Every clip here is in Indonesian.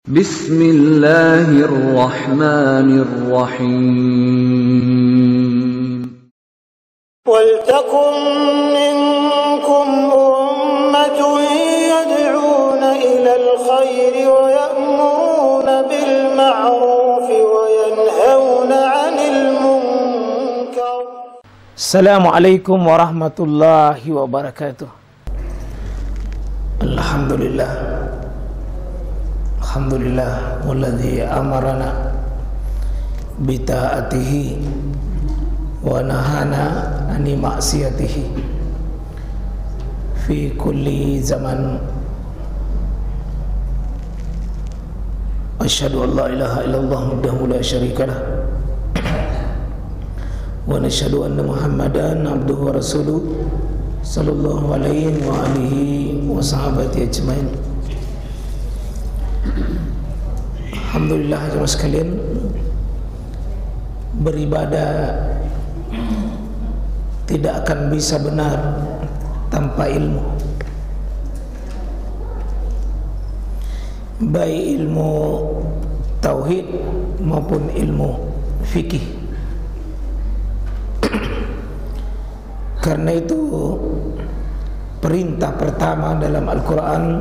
Bismillahirrahmanirrahim. Waltakum minkum ummatun yad'una ilal khairi wa ya'muruna bil ma'rufi wa yanhauna 'anil munkar. Assalamualaikum warahmatullahi wabarakatuh. Alhamdulillah walladzi amarana bita'atihi wa nahana ani ma'siyatihi fi kulli zaman. Asyhadu an la ilaha illallah wahdahu la syarikalah wa nashhadu anna Muhammadan abduhu wa rasuluh sallallahu alaihi wa alihi wa sahabati ajmain. Alhamdulillah jemaah sekalian, beribadah tidak akan bisa benar tanpa ilmu, baik ilmu tauhid maupun ilmu fikih. Karena itu perintah pertama dalam Al-Quran,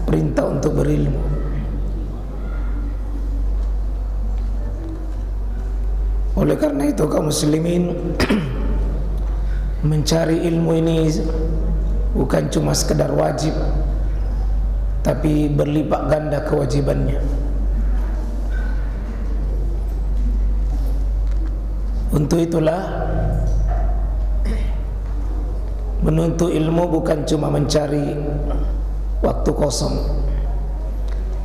perintah untuk berilmu. Oleh karena itu kaum muslimin mencari ilmu ini bukan cuma sekedar wajib, tapi berlipat ganda kewajibannya. Untuk itulah menuntut ilmu bukan cuma mencari waktu kosong,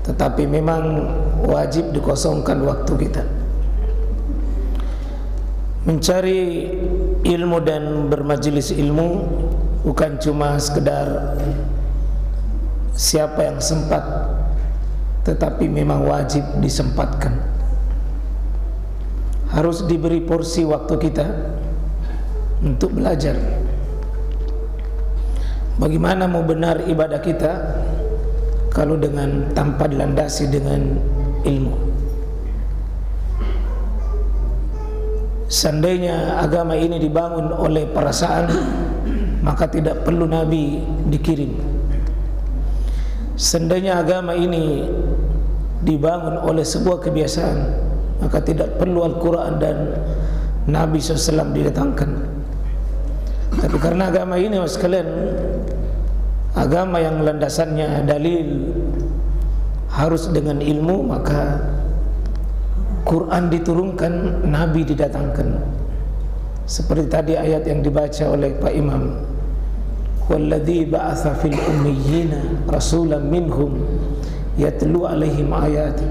tetapi memang wajib dikosongkan waktu kita. Mencari ilmu dan bermajelis ilmu bukan cuma sekedar siapa yang sempat, tetapi memang wajib disempatkan. Harus diberi porsi waktu kita untuk belajar. Bagaimana mau benar ibadah kita kalau tanpa dilandasi dengan ilmu? Seandainya agama ini dibangun oleh perasaan, maka tidak perlu Nabi dikirim. Seandainya agama ini dibangun oleh sebuah kebiasaan, maka tidak perlu Al-Quran dan Nabi SAW didatangkan. Tapi karena agama ini, mas sekalian, agama yang landasannya dalil, harus dengan ilmu, maka Quran diturunkan, Nabi didatangkan. Seperti tadi ayat yang dibaca oleh Pak Imam, walladzi ba'atsa fil ummiyina rasulan minhum yatlu alaihim ayati.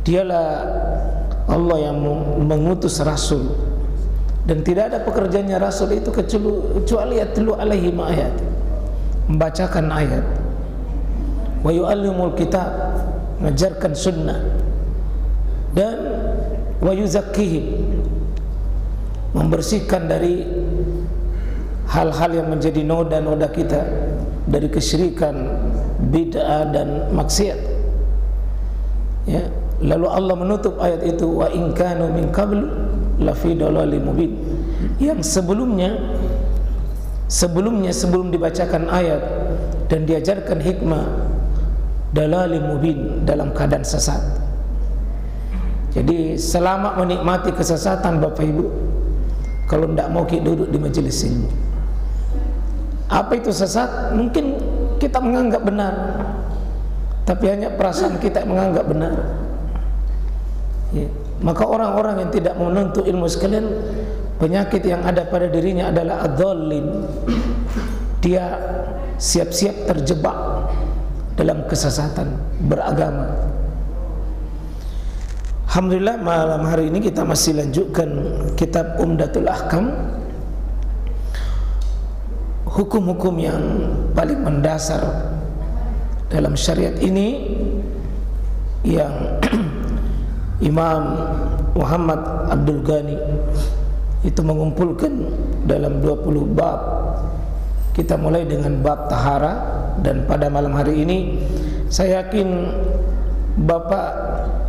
Dialah Allah yang mengutus rasul, dan tidak ada pekerjaannya rasul itu kecuali yatlu alaihim ayati, membacakan ayat. Wa yu'allimul kitab, mengajarkan sunnah, dan wa yuzakkihim, membersihkan dari hal-hal yang menjadi noda-noda kita dari kesyirikan, bid'ah dan maksiat. Ya, lalu Allah menutup ayat itu, wa in kanu min qablu la fi dhalalin mubin. Yang sebelum dibacakan ayat dan diajarkan hikmah, dhalalin mubin, dalam keadaan sesat. Jadi selama menikmati kesesatan Bapak Ibu, kalau tidak mau kita duduk di majelis ilmu. Apa itu sesat? Mungkin kita menganggap benar, tapi hanya perasaan kita menganggap benar. Ya. Maka orang-orang yang tidak menuntut ilmu sekalian, penyakit yang ada pada dirinya adalah adzallin. Dia siap-siap terjebak dalam kesesatan beragama. Alhamdulillah, malam hari ini kita masih lanjutkan kitab Umdatul Ahkam, hukum-hukum yang paling mendasar dalam syariat ini, yang Imam Muhammad Abdul Ghani itu mengumpulkan dalam 20 bab. Kita mulai dengan bab tahara, dan pada malam hari ini saya yakin Bapak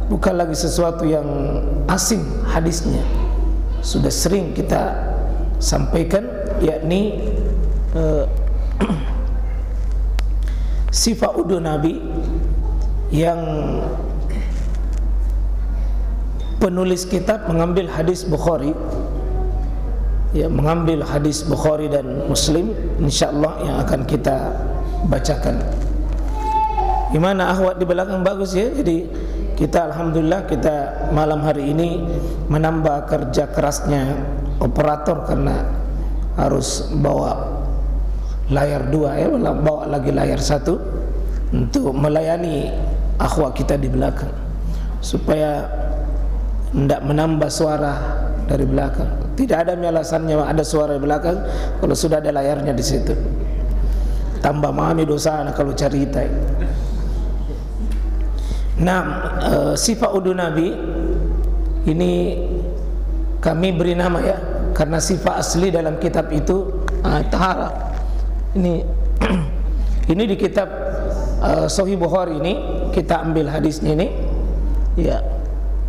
bukan lagi sesuatu yang asing hadisnya, sudah sering kita sampaikan, yakni sifat wudu Nabi yang penulis kitab mengambil hadis Bukhari, ya, mengambil hadis Bukhari dan Muslim, insyaallah yang akan kita bacakan. Gimana akhwat di belakang, bagus ya? Jadi kita alhamdulillah kita malam hari ini menambah kerja kerasnya operator karena harus bawa layar dua, ya, bawa lagi layar satu untuk melayani akhwat kita di belakang supaya tidak menambah suara dari belakang. Tidak ada alasannya ada suara di belakang kalau sudah ada layarnya di situ. Tambah mami dosa anak kalau cerita. Nah, sifat wudu Nabi ini kami beri nama, ya, karena sifat asli dalam kitab itu tahara. Ini di kitab Sahih Bukhari ini kita ambil hadisnya ini. Ya,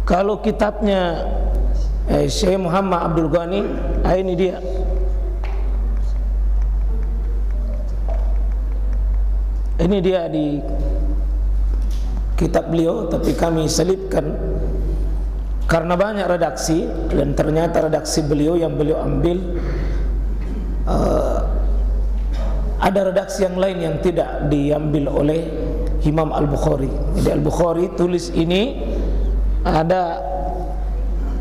kalau kitabnya Syekh Muhammad Abdul Ghani, ini dia. Ini dia di kitab beliau, tapi kami selipkan karena banyak redaksi, dan ternyata redaksi beliau yang beliau ambil ada redaksi yang lain yang tidak diambil oleh Imam Al-Bukhari. Jadi Al-Bukhari tulis ini ada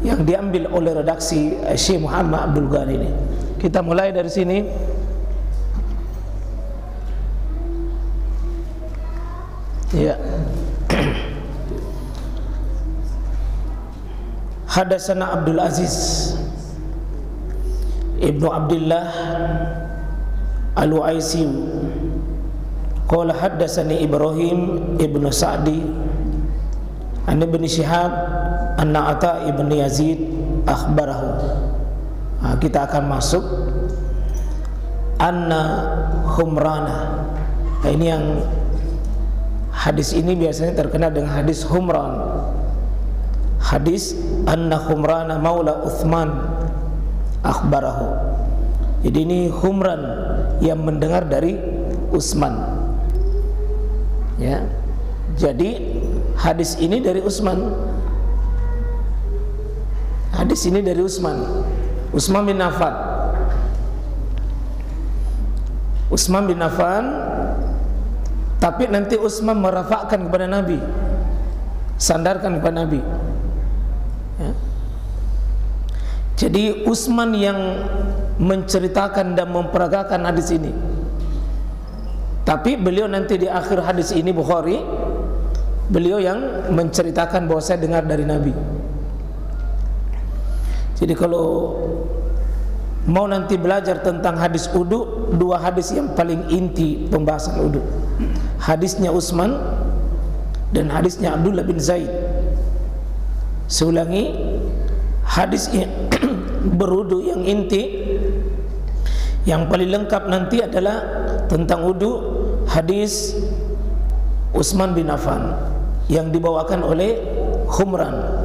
yang diambil oleh redaksi Syekh Muhammad Abdul Ghani ini. Kita mulai dari sini. Ya. Hadatsana Abdul Aziz Ibnu Abdullah Al-Uaisi qala haddatsani Ibrahim Ibnu Sa'di an Ibnu Syihab anna Ata ibn Yazid akhbarahu. Kita akan masuk anna Humrana. Ini yang hadis ini biasanya terkenal dengan hadis Humran. Hadis anna Humrana maula Uthman akhbarahu. Jadi ini Humran yang mendengar dari Utsman. Ya. Jadi hadis ini dari Utsman. Hadis ini dari Utsman bin Affan. Utsman bin Affan, tapi nanti Utsman merafakkan kepada Nabi, sandarkan kepada Nabi. Ya. Jadi Utsman yang menceritakan dan memperagakan hadis ini. Tapi beliau nanti di akhir hadis ini Bukhari, beliau yang menceritakan bahwa saya dengar dari Nabi. Jadi kalau mau nanti belajar tentang hadis wudu, dua hadis yang paling inti pembahasan wudu. Hadisnya Utsman dan hadisnya Abdullah bin Zaid. Saya ulangi, hadisnya berwudu yang inti, yang paling lengkap nanti adalah tentang wudu, hadis Utsman bin Affan yang dibawakan oleh Humran.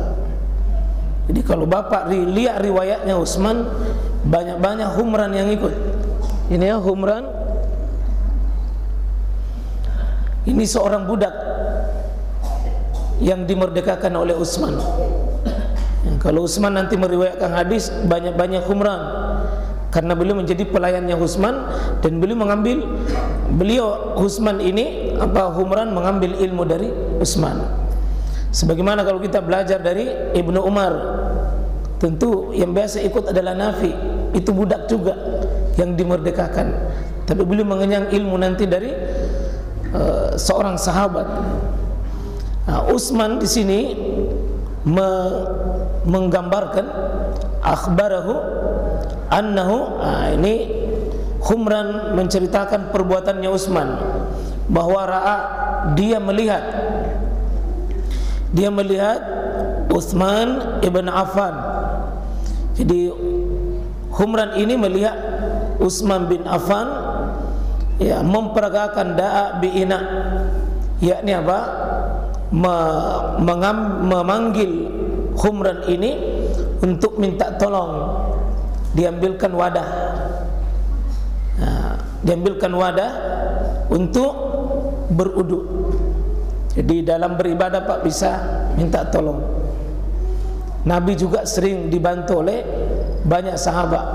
Jadi kalau bapak lihat riwayatnya Utsman, banyak-banyak Humran yang ikut. Ini ya Humran. Ini seorang budak yang dimerdekakan oleh Utsman. Kalau Utsman nanti meriwayatkan hadis, banyak-banyak Humran, karena beliau menjadi pelayannya Utsman, dan beliau Utsman ini Humran mengambil ilmu dari Utsman. Sebagaimana kalau kita belajar dari Ibnu Umar, tentu yang biasa ikut adalah Nafi, itu budak juga yang dimerdekakan, tapi beliau mengenyang ilmu nanti dari seorang sahabat. Utsman di sini menggambarkan akhbarahu annahu, ini Humran menceritakan perbuatannya Utsman, bahwa dia melihat Utsman ibn Affan. Jadi Humran ini melihat Utsman bin Affan, ya, memperagakan da'a bi'ina, yakni apa? memanggil Humran ini untuk minta tolong diambilkan wadah. Diambilkan wadah untuk berudu. Jadi dalam beribadah Pak bisa minta tolong. Nabi juga sering dibantu oleh banyak sahabat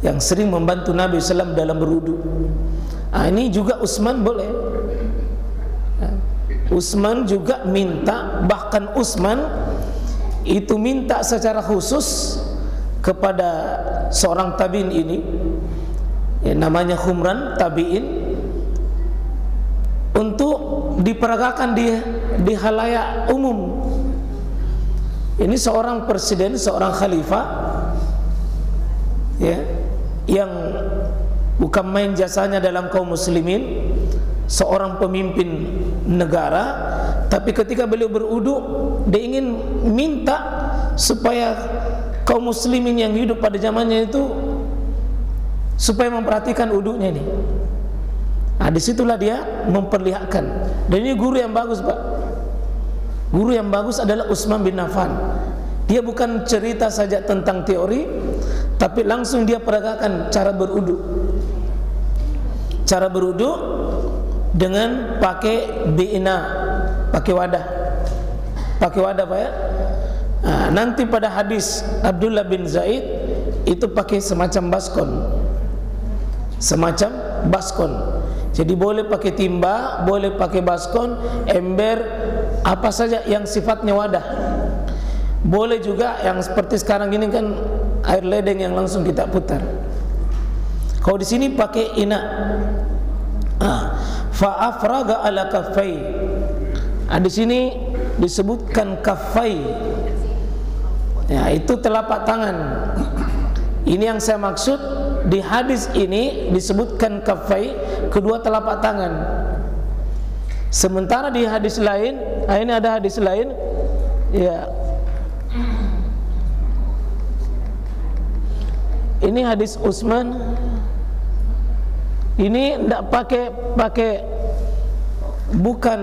yang sering membantu Nabi SAW dalam berudu. Ini juga Utsman boleh. Utsman juga minta, bahkan Utsman itu minta secara khusus kepada seorang tabi'in ini, namanya Humran tabi'in, untuk diperagakan di halayak umum. Ini seorang presiden, seorang khalifah, ya, yang bukan main jasanya dalam kaum muslimin, seorang pemimpin negara, tapi ketika beliau berudu, dia ingin minta supaya kaum muslimin yang hidup pada zamannya itu supaya memperhatikan udunya ini. Disitulah dia memperlihatkan. Dan ini guru yang bagus, Pak. Guru yang bagus adalah Utsman bin Affan. Dia bukan cerita saja tentang teori, tapi langsung dia peragakan cara berudu. Cara berudu dengan pakai bi'ina, pakai wadah. Pakai wadah, Pak, ya. Nanti pada hadis Abdullah bin Zaid itu pakai semacam baskon. Semacam baskon. Jadi boleh pakai timba, boleh pakai baskon, ember, apa saja yang sifatnya wadah. Boleh juga yang seperti sekarang ini kan air ledeng yang langsung kita putar. Kalau di sini pakai ina. Fa afraga ala kaffai. Di sini disebutkan kaffai. Ya, itu telapak tangan. Ini yang saya maksud, di hadis ini disebutkan kaffai, kedua telapak tangan. Sementara di hadis lain, ini ada hadis lain, ya. Ini hadis Utsman. Ini tidak pakai bukan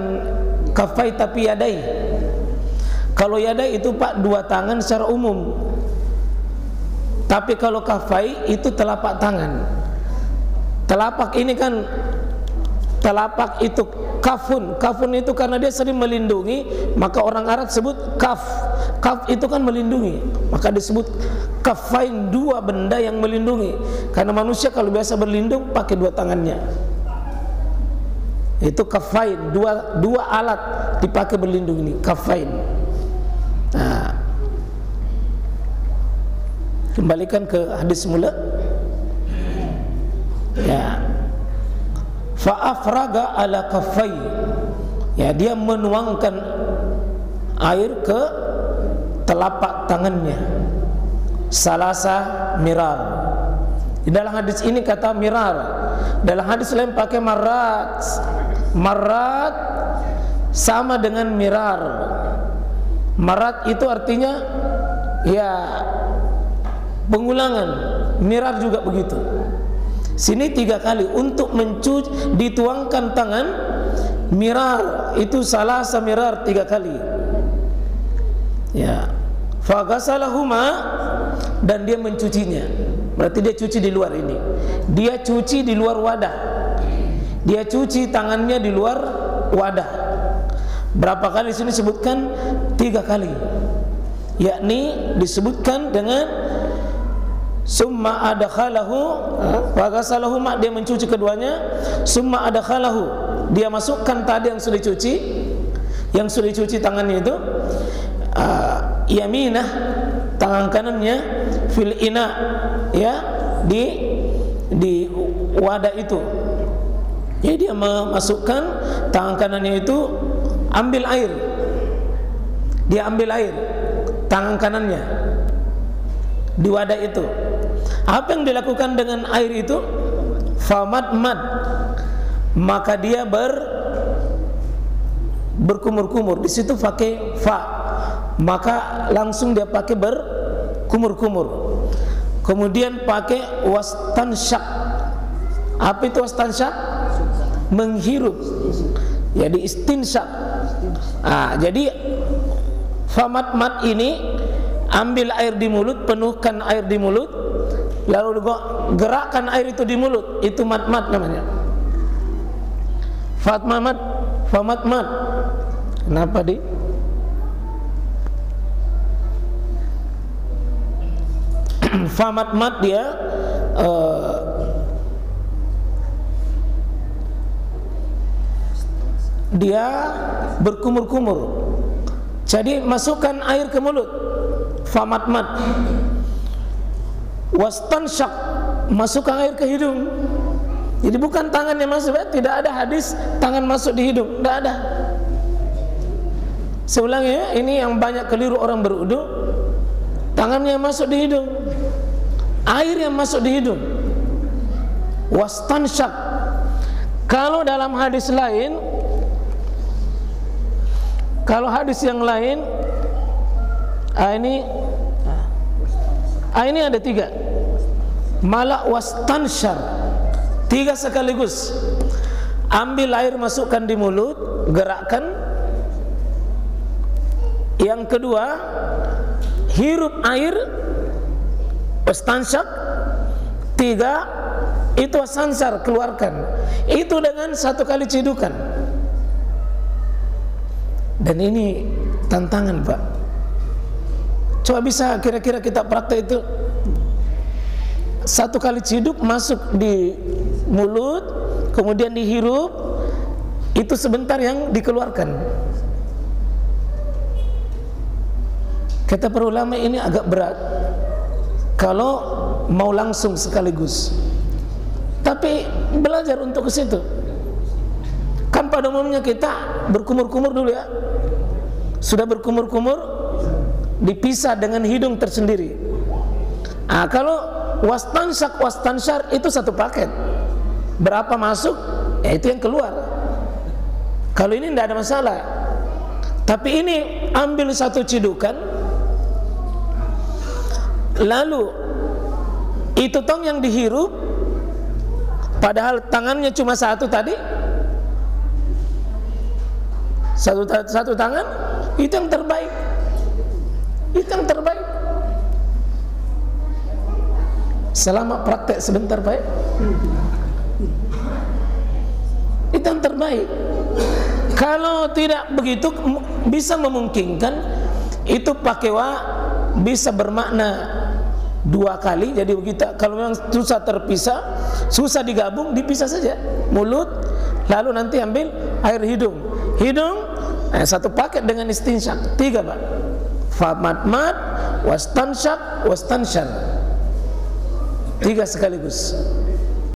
kaffai tapi yadai. Kalau yadai itu Pak dua tangan secara umum. Tapi kalau kaffai itu telapak tangan. Telapak ini kan, telapak itu kafun. Kafun itu karena dia sering melindungi, maka orang Arab sebut kaf. Kaf itu kan melindungi, maka disebut kafain, dua benda yang melindungi. Karena manusia kalau biasa berlindung pakai dua tangannya. Itu kafain, dua alat dipakai berlindung ini, kafain. Kembalikan ke hadis mula. Ya. Fa afraga ala kaffai. Ya, dia menuangkan air ke telapak tangannya. Salasa mirar. Di dalam hadis ini kata mirar. Dalam hadis lain pakai marat. Marat sama dengan mirar. Marat itu artinya ya pengulangan. Mirar juga begitu. Sini 3 kali untuk mencuci, dituangkan tangan. Mirar itu salasa mirar 3 kali. Ya. Faghasalahuma, dan dia mencucinya. Berarti dia cuci di luar ini. Dia cuci di luar wadah. Dia cuci tangannya di luar wadah. Berapa kali di sini sebutkan? 3 kali. Yakni disebutkan dengan summa adkhalahu, faghasalahu, dia mencuci keduanya. Summa adkhalahu, dia masukkan tadi yang sudah dicuci, yang sudah dicuci tangannya itu, yaminah, tangan kanannya, fil ina, ya, di wadah itu. Jadi dia memasukkan tangan kanannya itu, ambil air. Dia ambil air tangan kanannya di wadah itu. Apa yang dilakukan dengan air itu? Famadmad, maka dia berkumur-kumur. Di situ pakai fa, maka langsung dia pakai berkumur-kumur. Kemudian pakai wastansyak. Apa itu wastansyak? Menghirup. Jadi istinsyak, Jadi famatmat ini ambil air di mulut, penuhkan air di mulut, lalu gerakkan air itu di mulut, itu matmat namanya. Famatmat. Kenapa di? Famatmat dia berkumur-kumur. Jadi masukkan air ke mulut, famatmat. Wastansyak, masukkan air ke hidung. Jadi bukan tangan yang masuk, tidak ada hadis tangan masuk di hidung, tidak ada. Seulangi, ini yang banyak keliru orang berwudu, tangannya masuk di hidung, air yang masuk di hidung. Wastansyak. Kalau dalam hadis lain, kalau hadis yang lain, ini ada 3. Malak wastansyar, 3 sekaligus. Ambil air, masukkan di mulut, gerakkan. Yang kedua, hirup air, wastansyar. 3, itu wastansar, keluarkan. Itu dengan 1 kali cidukan. Dan ini tantangan, Pak. Coba bisa kira-kira kita praktek itu. 1 kali ciduk masuk di mulut, kemudian dihirup, itu sebentar yang dikeluarkan. Kata para ulama ini agak berat kalau mau langsung sekaligus. Tapi belajar untuk ke situ. Kan pada umumnya kita berkumur-kumur dulu ya. Sudah berkumur-kumur, dipisah dengan hidung tersendiri. Kalau wastansyar itu 1 paket. Berapa masuk, itu yang keluar. Kalau ini tidak ada masalah. Tapi ini ambil 1 cidukan, lalu itu tong yang dihirup, padahal tangannya cuma 1 tadi. Satu tangan, itu yang terbaik. Itu yang terbaik. Selama praktek sebentar, Pak. Itu yang terbaik. Kalau tidak begitu, bisa memungkinkan itu pakai bisa bermakna 2 kali. Jadi begitu. Kalau memang susah terpisah, susah digabung, dipisah saja. Mulut, lalu nanti ambil air hidung. Hidung 1 paket dengan istinsyak. 3, Pak. Famatmat, wastansyak, wastansyar. 3 sekaligus.